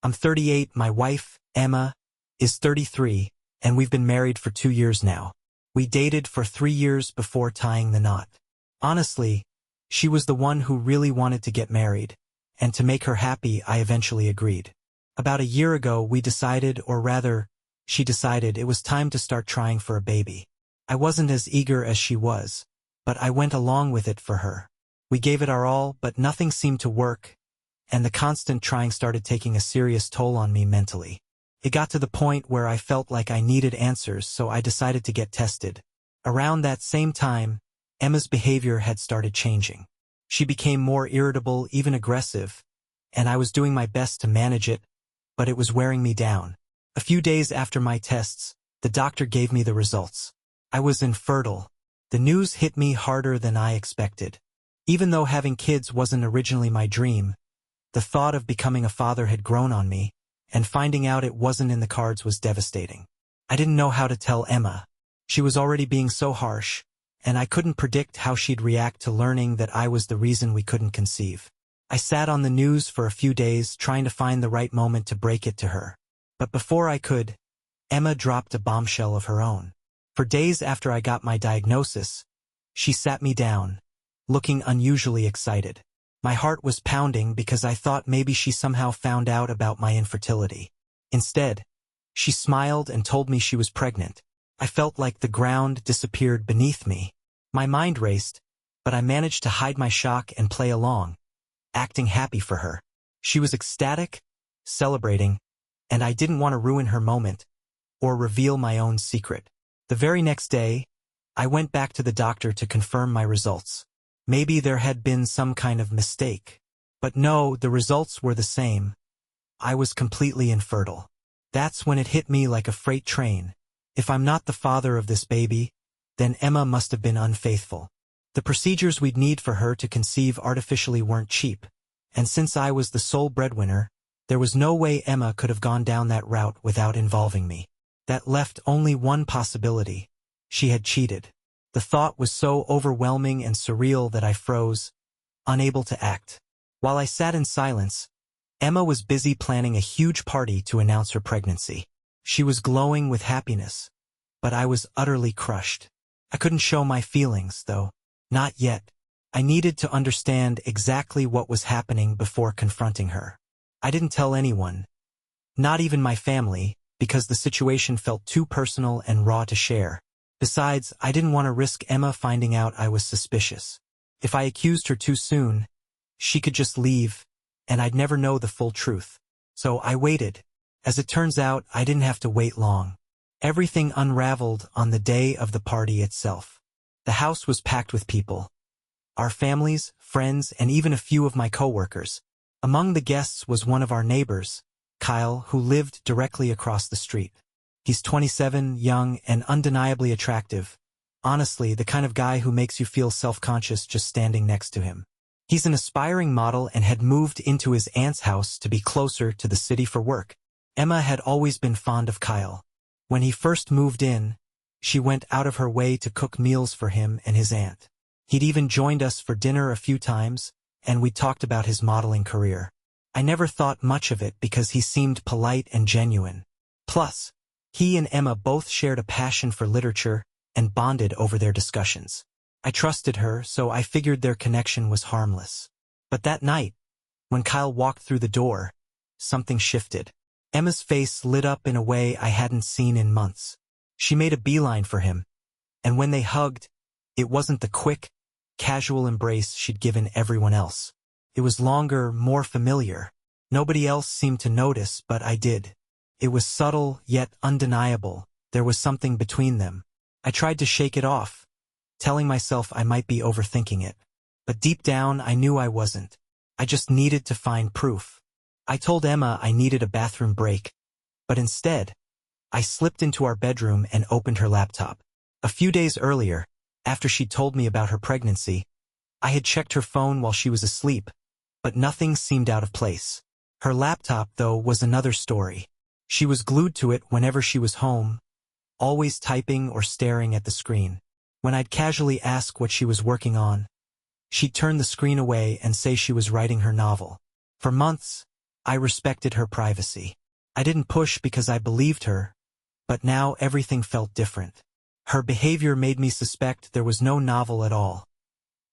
I'm 38, my wife, Emma, is 33, and we've been married for 2 years now. We dated for 3 years before tying the knot. Honestly, she was the one who really wanted to get married, and to make her happy I eventually agreed. About a year ago we decided, or rather, she decided it was time to start trying for a baby. I wasn't as eager as she was, but I went along with it for her. We gave it our all, but nothing seemed to work, and the constant trying started taking a serious toll on me mentally. It got to the point where I felt like I needed answers, so I decided to get tested. Around that same time, Emma's behavior had started changing. She became more irritable, even aggressive, and I was doing my best to manage it, but it was wearing me down. A few days after my tests, the doctor gave me the results. I was infertile. The news hit me harder than I expected. Even though having kids wasn't originally my dream, the thought of becoming a father had grown on me, and finding out it wasn't in the cards was devastating. I didn't know how to tell Emma. She was already being so harsh, and I couldn't predict how she'd react to learning that I was the reason we couldn't conceive. I sat on the news for a few days trying to find the right moment to break it to her. But before I could, Emma dropped a bombshell of her own. For days after I got my diagnosis, she sat me down, looking unusually excited. My heart was pounding because I thought maybe she somehow found out about my infertility. Instead, she smiled and told me she was pregnant. I felt like the ground disappeared beneath me. My mind raced, but I managed to hide my shock and play along, acting happy for her. She was ecstatic, celebrating, and I didn't want to ruin her moment or reveal my own secret. The very next day, I went back to the doctor to confirm my results. Maybe there had been some kind of mistake. But no, the results were the same. I was completely infertile. That's when it hit me like a freight train. If I'm not the father of this baby, then Emma must have been unfaithful. The procedures we'd need for her to conceive artificially weren't cheap, and since I was the sole breadwinner, there was no way Emma could have gone down that route without involving me. That left only one possibility. She had cheated. The thought was so overwhelming and surreal that I froze, unable to act. While I sat in silence, Emma was busy planning a huge party to announce her pregnancy. She was glowing with happiness, but I was utterly crushed. I couldn't show my feelings, though. Not yet. I needed to understand exactly what was happening before confronting her. I didn't tell anyone, not even my family, because the situation felt too personal and raw to share. Besides, I didn't want to risk Emma finding out I was suspicious. If I accused her too soon, she could just leave, and I'd never know the full truth. So I waited. As it turns out, I didn't have to wait long. Everything unraveled on the day of the party itself. The house was packed with people. Our families, friends, and even a few of my coworkers. Among the guests was one of our neighbors, Kyle, who lived directly across the street. He's 27, young, and undeniably attractive. Honestly, the kind of guy who makes you feel self-conscious just standing next to him. He's an aspiring model and had moved into his aunt's house to be closer to the city for work. Emma had always been fond of Kyle. When he first moved in, she went out of her way to cook meals for him and his aunt. He'd even joined us for dinner a few times, and we talked about his modeling career. I never thought much of it because he seemed polite and genuine. Plus, he and Emma both shared a passion for literature and bonded over their discussions. I trusted her, so I figured their connection was harmless. But that night, when Kyle walked through the door, something shifted. Emma's face lit up in a way I hadn't seen in months. She made a beeline for him, and when they hugged, it wasn't the quick, casual embrace she'd given everyone else. It was longer, more familiar. Nobody else seemed to notice, but I did. It was subtle, yet undeniable. There was something between them. I tried to shake it off, telling myself I might be overthinking it. But deep down, I knew I wasn't. I just needed to find proof. I told Emma I needed a bathroom break, but instead, I slipped into our bedroom and opened her laptop. A few days earlier, after she told me about her pregnancy, I had checked her phone while she was asleep, but nothing seemed out of place. Her laptop, though, was another story. She was glued to it whenever she was home, always typing or staring at the screen. When I'd casually ask what she was working on, she'd turn the screen away and say she was writing her novel. For months, I respected her privacy. I didn't push because I believed her, but now everything felt different. Her behavior made me suspect there was no novel at all.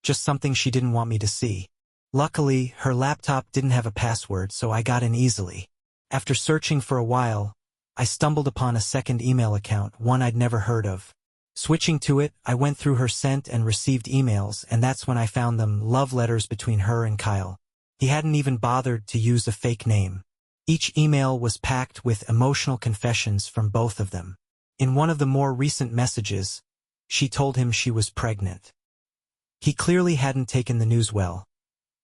Just something she didn't want me to see. Luckily, her laptop didn't have a password, so I got in easily. After searching for a while, I stumbled upon a second email account, one I'd never heard of. Switching to it, I went through her sent and received emails, and that's when I found them love letters between her and Kyle. He hadn't even bothered to use a fake name. Each email was packed with emotional confessions from both of them. In one of the more recent messages, she told him she was pregnant. He clearly hadn't taken the news well.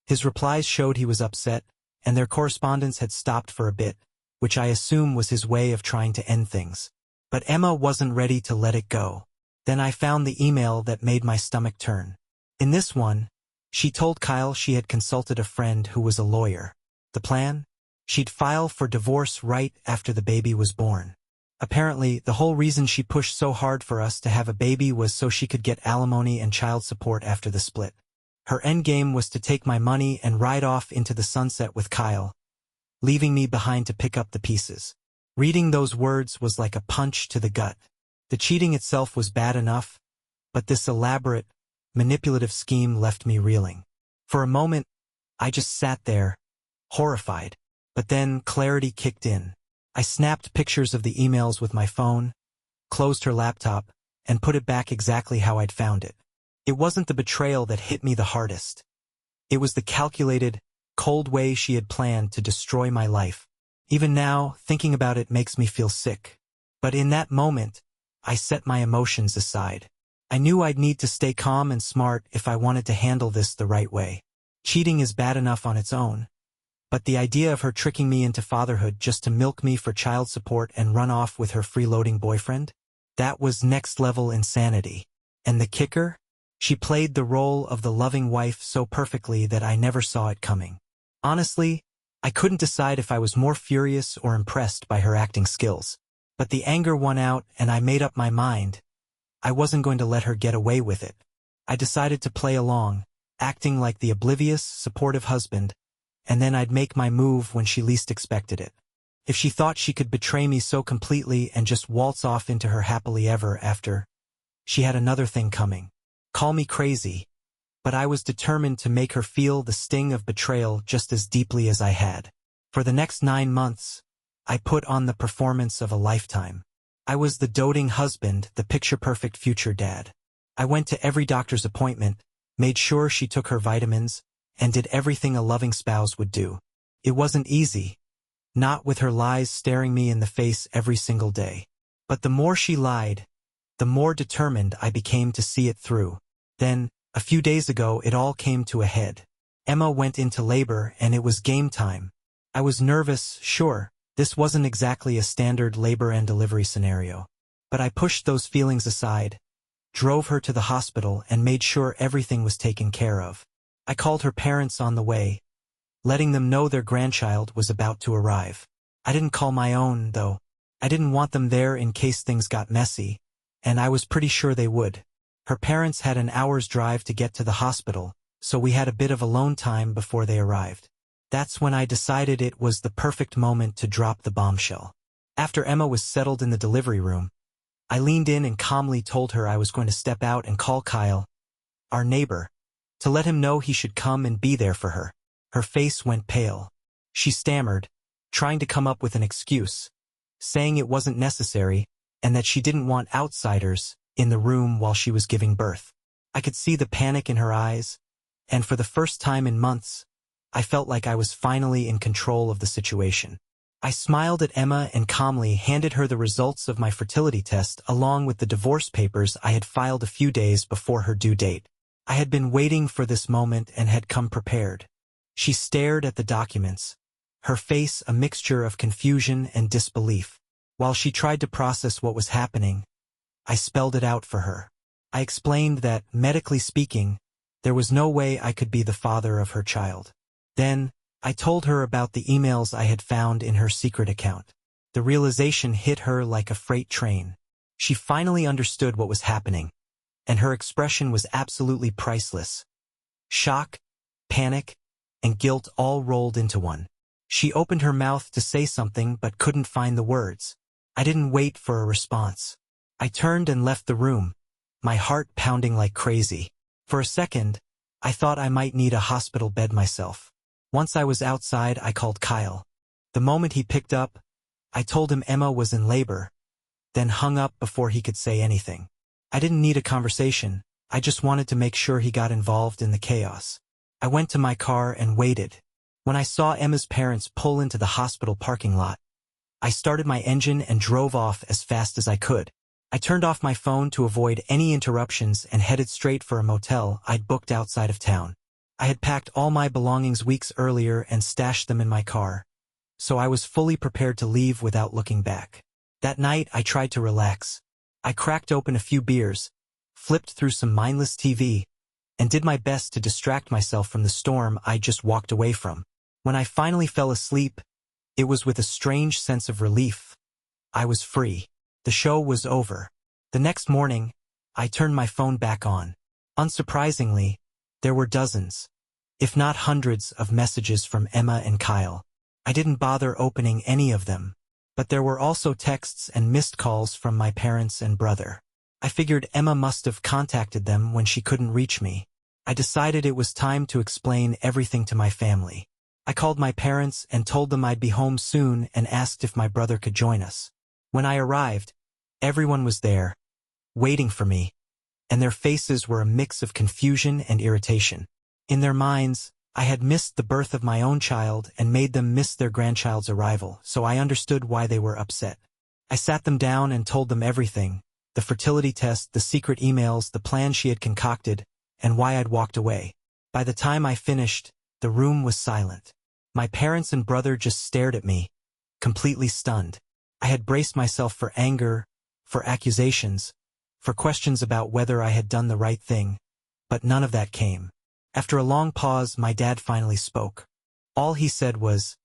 His replies showed he was upset, and their correspondence had stopped for a bit, which I assume was his way of trying to end things. But Emma wasn't ready to let it go. Then I found the email that made my stomach turn. In this one, she told Kyle she had consulted a friend who was a lawyer. The plan? She'd file for divorce right after the baby was born. Apparently, the whole reason she pushed so hard for us to have a baby was so she could get alimony and child support after the split. Her endgame was to take my money and ride off into the sunset with Kyle, leaving me behind to pick up the pieces. Reading those words was like a punch to the gut. The cheating itself was bad enough, but this elaborate, manipulative scheme left me reeling. For a moment, I just sat there, horrified. But then clarity kicked in. I snapped pictures of the emails with my phone, closed her laptop, and put it back exactly how I'd found it. It wasn't the betrayal that hit me the hardest. It was the calculated, cold way she had planned to destroy my life. Even now, thinking about it makes me feel sick. But in that moment, I set my emotions aside. I knew I'd need to stay calm and smart if I wanted to handle this the right way. Cheating is bad enough on its own, but the idea of her tricking me into fatherhood just to milk me for child support and run off with her freeloading boyfriend? That was next-level insanity. And the kicker? She played the role of the loving wife so perfectly that I never saw it coming. Honestly, I couldn't decide if I was more furious or impressed by her acting skills. But the anger won out, and I made up my mind. I wasn't going to let her get away with it. I decided to play along, acting like the oblivious, supportive husband, and then I'd make my move when she least expected it. If she thought she could betray me so completely and just waltz off into her happily ever after, she had another thing coming. Call me crazy, but I was determined to make her feel the sting of betrayal just as deeply as I had. For the next 9 months, I put on the performance of a lifetime. I was the doting husband, the picture-perfect future dad. I went to every doctor's appointment, made sure she took her vitamins, and did everything a loving spouse would do. It wasn't easy, not with her lies staring me in the face every single day. But the more she lied, the more determined I became to see it through. Then, a few days ago, it all came to a head. Emma went into labor, and it was game time. I was nervous, sure. This wasn't exactly a standard labor and delivery scenario. But I pushed those feelings aside, drove her to the hospital, and made sure everything was taken care of. I called her parents on the way, letting them know their grandchild was about to arrive. I didn't call my own, though. I didn't want them there in case things got messy, and I was pretty sure they would. Her parents had an hour's drive to get to the hospital, so we had a bit of alone time before they arrived. That's when I decided it was the perfect moment to drop the bombshell. After Emma was settled in the delivery room, I leaned in and calmly told her I was going to step out and call Kyle, our neighbor, to let him know he should come and be there for her. Her face went pale. She stammered, trying to come up with an excuse, saying it wasn't necessary and that she didn't want outsiders in the room while she was giving birth. I could see the panic in her eyes, and for the first time in months, I felt like I was finally in control of the situation. I smiled at Emma and calmly handed her the results of my fertility test along with the divorce papers I had filed a few days before her due date. I had been waiting for this moment and had come prepared. She stared at the documents, her face a mixture of confusion and disbelief. While she tried to process what was happening, I spelled it out for her. I explained that, medically speaking, there was no way I could be the father of her child. Then, I told her about the emails I had found in her secret account. The realization hit her like a freight train. She finally understood what was happening, and her expression was absolutely priceless. Shock, panic, and guilt all rolled into one. She opened her mouth to say something but couldn't find the words. I didn't wait for a response. I turned and left the room, my heart pounding like crazy. For a second, I thought I might need a hospital bed myself. Once I was outside, I called Kyle. The moment he picked up, I told him Emma was in labor, then hung up before he could say anything. I didn't need a conversation, I just wanted to make sure he got involved in the chaos. I went to my car and waited. When I saw Emma's parents pull into the hospital parking lot, I started my engine and drove off as fast as I could. I turned off my phone to avoid any interruptions and headed straight for a motel I'd booked outside of town. I had packed all my belongings weeks earlier and stashed them in my car, so I was fully prepared to leave without looking back. That night, I tried to relax. I cracked open a few beers, flipped through some mindless TV, and did my best to distract myself from the storm I just walked away from. When I finally fell asleep, it was with a strange sense of relief. I was free. The show was over. The next morning, I turned my phone back on. Unsurprisingly, there were dozens, if not hundreds, of messages from Emma and Kyle. I didn't bother opening any of them, but there were also texts and missed calls from my parents and brother. I figured Emma must have contacted them when she couldn't reach me. I decided it was time to explain everything to my family. I called my parents and told them I'd be home soon and asked if my brother could join us. When I arrived, everyone was there, waiting for me, and their faces were a mix of confusion and irritation. In their minds, I had missed the birth of my own child and made them miss their grandchild's arrival, so I understood why they were upset. I sat them down and told them everything, the fertility test, the secret emails, the plan she had concocted, and why I'd walked away. By the time I finished, the room was silent. My parents and brother just stared at me, completely stunned. I had braced myself for anger, for accusations, for questions about whether I had done the right thing, but none of that came. After a long pause, my dad finally spoke. All he said was,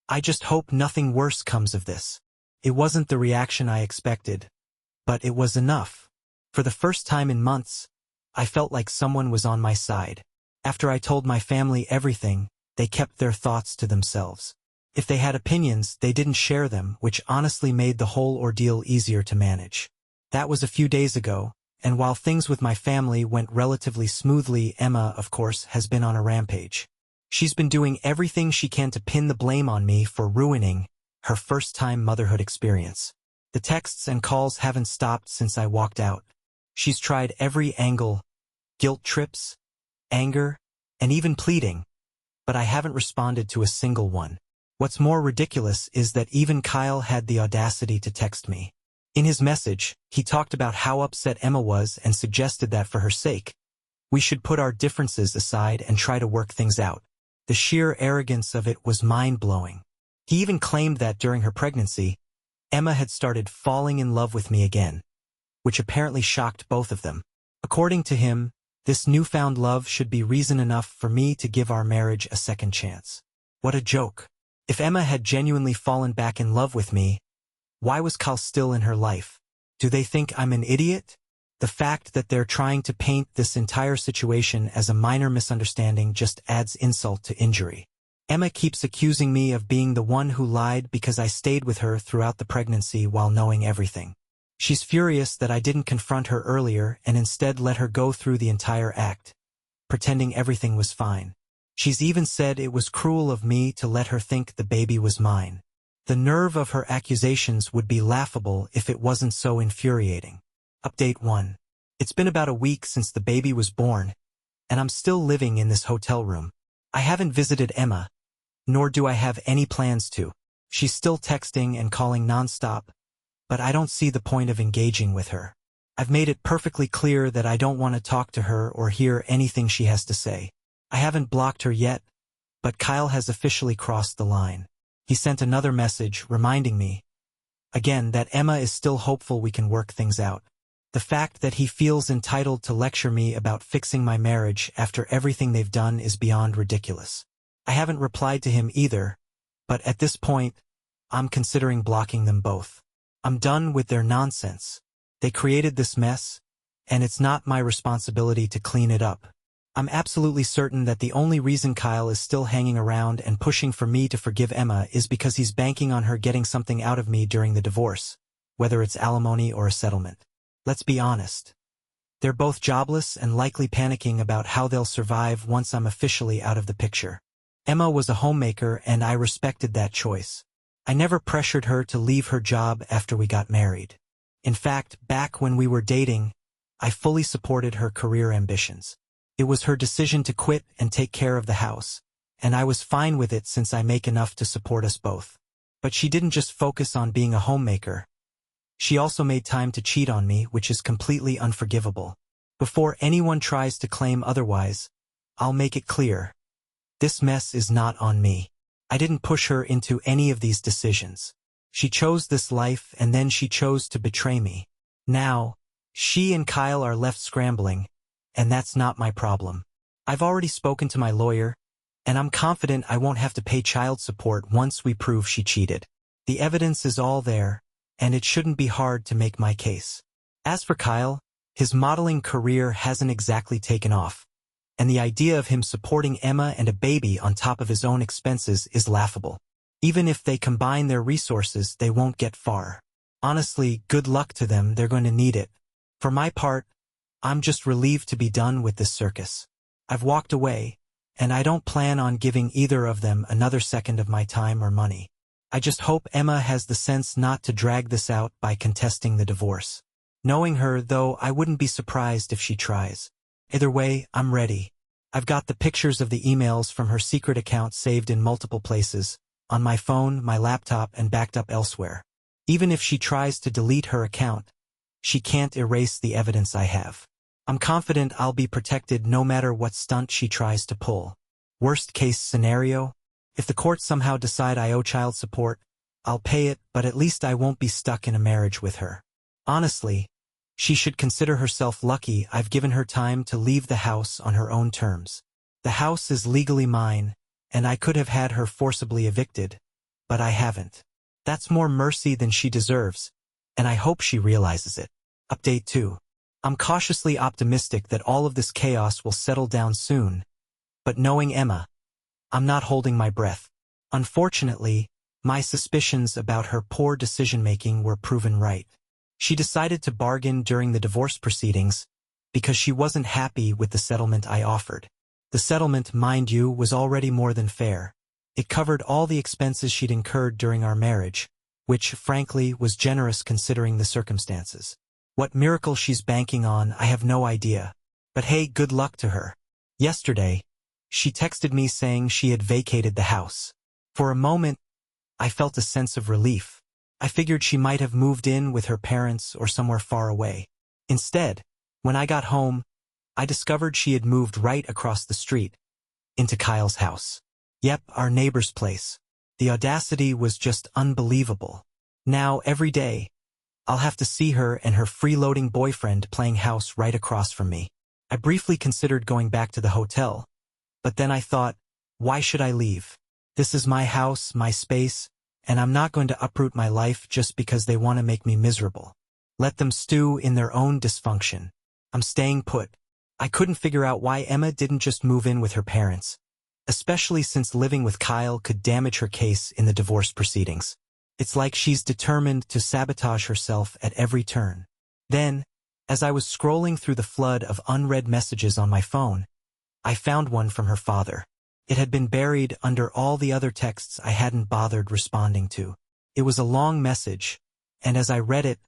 "I just hope nothing worse comes of this." It wasn't the reaction I expected, but it was enough. For the first time in months, I felt like someone was on my side. After I told my family everything, they kept their thoughts to themselves. If they had opinions, they didn't share them, which honestly made the whole ordeal easier to manage. That was a few days ago, and while things with my family went relatively smoothly, Emma, of course, has been on a rampage. She's been doing everything she can to pin the blame on me for ruining her first-time motherhood experience. The texts and calls haven't stopped since I walked out. She's tried every angle, guilt trips, anger, and even pleading, but I haven't responded to a single one. What's more ridiculous is that even Kyle had the audacity to text me. In his message, he talked about how upset Emma was and suggested that for her sake, we should put our differences aside and try to work things out. The sheer arrogance of it was mind-blowing. He even claimed that during her pregnancy, Emma had started falling in love with me again, which apparently shocked both of them. According to him, this newfound love should be reason enough for me to give our marriage a second chance. What a joke. If Emma had genuinely fallen back in love with me, why was Kyle still in her life? Do they think I'm an idiot? The fact that they're trying to paint this entire situation as a minor misunderstanding just adds insult to injury. Emma keeps accusing me of being the one who lied because I stayed with her throughout the pregnancy while knowing everything. She's furious that I didn't confront her earlier and instead let her go through the entire act, pretending everything was fine. She's even said it was cruel of me to let her think the baby was mine. The nerve of her accusations would be laughable if it wasn't so infuriating. Update 1. It's been about a week since the baby was born, and I'm still living in this hotel room. I haven't visited Emma, nor do I have any plans to. She's still texting and calling nonstop, but I don't see the point of engaging with her. I've made it perfectly clear that I don't want to talk to her or hear anything she has to say. I haven't blocked her yet, but Kyle has officially crossed the line. He sent another message reminding me, again, that Emma is still hopeful we can work things out. The fact that he feels entitled to lecture me about fixing my marriage after everything they've done is beyond ridiculous. I haven't replied to him either, but at this point, I'm considering blocking them both. I'm done with their nonsense. They created this mess, and it's not my responsibility to clean it up. I'm absolutely certain that the only reason Kyle is still hanging around and pushing for me to forgive Emma is because he's banking on her getting something out of me during the divorce, whether it's alimony or a settlement. Let's be honest. They're both jobless and likely panicking about how they'll survive once I'm officially out of the picture. Emma was a homemaker and I respected that choice. I never pressured her to leave her job after we got married. In fact, back when we were dating, I fully supported her career ambitions. It was her decision to quit and take care of the house, and I was fine with it since I make enough to support us both. But she didn't just focus on being a homemaker. She also made time to cheat on me, which is completely unforgivable. Before anyone tries to claim otherwise, I'll make it clear. This mess is not on me. I didn't push her into any of these decisions. She chose this life and then she chose to betray me. Now, she and Kyle are left scrambling, and that's not my problem. I've already spoken to my lawyer, and I'm confident I won't have to pay child support once we prove she cheated. The evidence is all there, and it shouldn't be hard to make my case. As for Kyle, his modeling career hasn't exactly taken off, and the idea of him supporting Emma and a baby on top of his own expenses is laughable. Even if they combine their resources, they won't get far. Honestly, good luck to them, they're going to need it. For my part, I'm just relieved to be done with this circus. I've walked away, and I don't plan on giving either of them another second of my time or money. I just hope Emma has the sense not to drag this out by contesting the divorce. Knowing her, though, I wouldn't be surprised if she tries. Either way, I'm ready. I've got the pictures of the emails from her secret account saved in multiple places, on my phone, my laptop, and backed up elsewhere. Even if she tries to delete her account, she can't erase the evidence I have. I'm confident I'll be protected no matter what stunt she tries to pull. Worst case scenario? If the courts somehow decide I owe child support, I'll pay it, but at least I won't be stuck in a marriage with her. Honestly, she should consider herself lucky I've given her time to leave the house on her own terms. The house is legally mine, and I could have had her forcibly evicted, but I haven't. That's more mercy than she deserves, and I hope she realizes it. Update 2. I'm cautiously optimistic that all of this chaos will settle down soon, but knowing Emma, I'm not holding my breath. Unfortunately, my suspicions about her poor decision-making were proven right. She decided to bargain during the divorce proceedings because she wasn't happy with the settlement I offered. The settlement, mind you, was already more than fair. It covered all the expenses she'd incurred during our marriage, which, frankly, was generous considering the circumstances. What miracle she's banking on, I have no idea. But hey, good luck to her. Yesterday, she texted me saying she had vacated the house. For a moment, I felt a sense of relief. I figured she might have moved in with her parents or somewhere far away. Instead, when I got home, I discovered she had moved right across the street, into Kyle's house. Yep, our neighbor's place. The audacity was just unbelievable. Now, every day, I'll have to see her and her freeloading boyfriend playing house right across from me. I briefly considered going back to the hotel, but then I thought, why should I leave? This is my house, my space, and I'm not going to uproot my life just because they want to make me miserable. Let them stew in their own dysfunction. I'm staying put. I couldn't figure out why Emma didn't just move in with her parents, especially since living with Kyle could damage her case in the divorce proceedings. It's like she's determined to sabotage herself at every turn. Then, as I was scrolling through the flood of unread messages on my phone, I found one from her father. It had been buried under all the other texts I hadn't bothered responding to. It was a long message, and as I read it,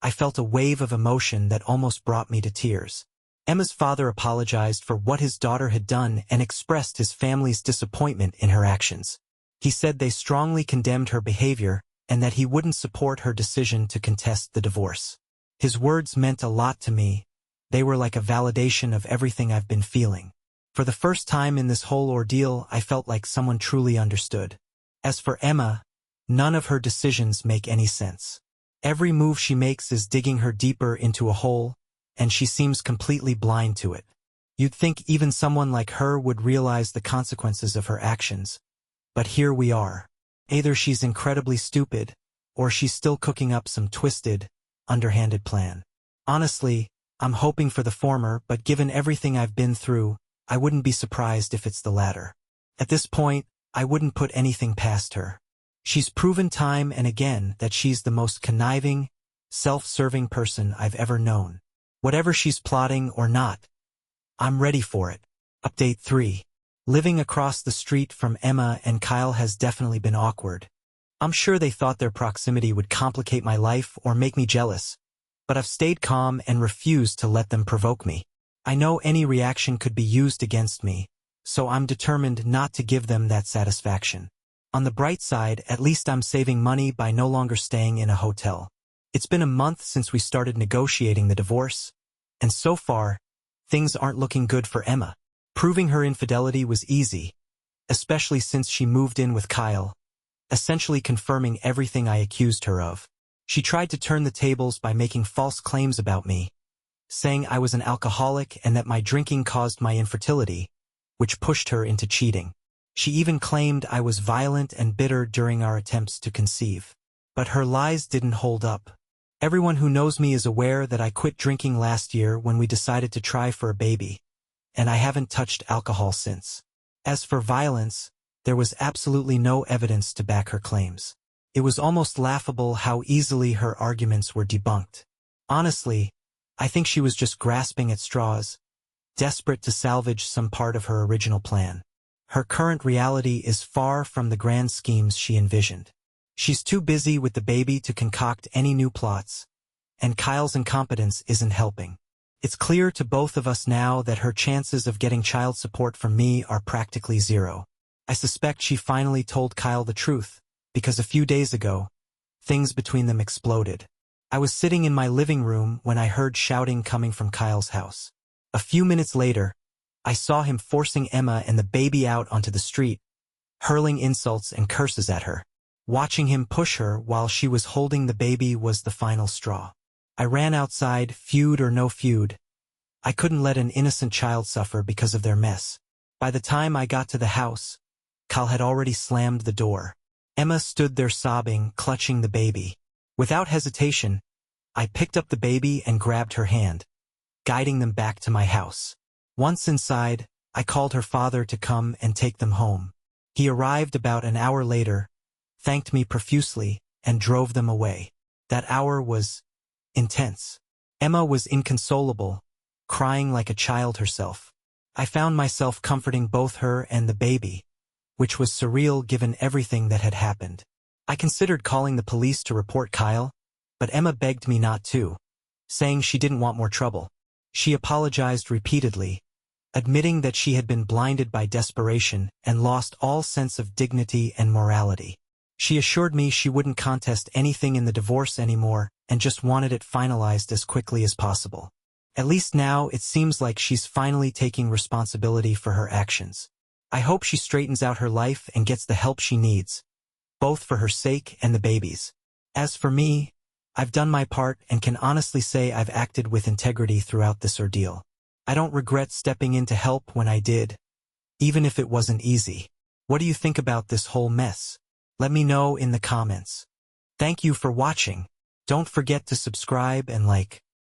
I felt a wave of emotion that almost brought me to tears. Emma's father apologized for what his daughter had done and expressed his family's disappointment in her actions. He said they strongly condemned her behavior and that he wouldn't support her decision to contest the divorce. His words meant a lot to me. They were like a validation of everything I've been feeling. For the first time in this whole ordeal, I felt like someone truly understood. As for Emma, none of her decisions make any sense. Every move she makes is digging her deeper into a hole, and she seems completely blind to it. You'd think even someone like her would realize the consequences of her actions. But here we are. Either she's incredibly stupid, or she's still cooking up some twisted, underhanded plan. Honestly, I'm hoping for the former, but given everything I've been through, I wouldn't be surprised if it's the latter. At this point, I wouldn't put anything past her. She's proven time and again that she's the most conniving, self-serving person I've ever known. Whatever she's plotting or not, I'm ready for it. Update 3. Living across the street from Emma and Kyle has definitely been awkward. I'm sure they thought their proximity would complicate my life or make me jealous, but I've stayed calm and refused to let them provoke me. I know any reaction could be used against me, so I'm determined not to give them that satisfaction. On the bright side, at least I'm saving money by no longer staying in a hotel. It's been a month since we started negotiating the divorce, and so far, things aren't looking good for Emma. Proving her infidelity was easy, especially since she moved in with Kyle, essentially confirming everything I accused her of. She tried to turn the tables by making false claims about me, saying I was an alcoholic and that my drinking caused my infertility, which pushed her into cheating. She even claimed I was violent and bitter during our attempts to conceive. But her lies didn't hold up. Everyone who knows me is aware that I quit drinking last year when we decided to try for a baby, and I haven't touched alcohol since. As for violence, there was absolutely no evidence to back her claims. It was almost laughable how easily her arguments were debunked. Honestly, I think she was just grasping at straws, desperate to salvage some part of her original plan. Her current reality is far from the grand schemes she envisioned. She's too busy with the baby to concoct any new plots, and Kyle's incompetence isn't helping. It's clear to both of us now that her chances of getting child support from me are practically zero. I suspect she finally told Kyle the truth, because a few days ago, things between them exploded. I was sitting in my living room when I heard shouting coming from Kyle's house. A few minutes later, I saw him forcing Emma and the baby out onto the street, hurling insults and curses at her. Watching him push her while she was holding the baby was the final straw. I ran outside, feud or no feud. I couldn't let an innocent child suffer because of their mess. By the time I got to the house, Kyle had already slammed the door. Emma stood there sobbing, clutching the baby. Without hesitation, I picked up the baby and grabbed her hand, guiding them back to my house. Once inside, I called her father to come and take them home. He arrived about an hour later, thanked me profusely, and drove them away. That hour was intense. Emma was inconsolable, crying like a child herself. I found myself comforting both her and the baby, which was surreal given everything that had happened. I considered calling the police to report Kyle, but Emma begged me not to, saying she didn't want more trouble. She apologized repeatedly, admitting that she had been blinded by desperation and lost all sense of dignity and morality. She assured me she wouldn't contest anything in the divorce anymore and just wanted it finalized as quickly as possible. At least now it seems like she's finally taking responsibility for her actions. I hope she straightens out her life and gets the help she needs, both for her sake and the baby's. As for me, I've done my part and can honestly say I've acted with integrity throughout this ordeal. I don't regret stepping in to help when I did, even if it wasn't easy. What do you think about this whole mess? Let me know in the comments. Thank you for watching. Don't forget to subscribe and like.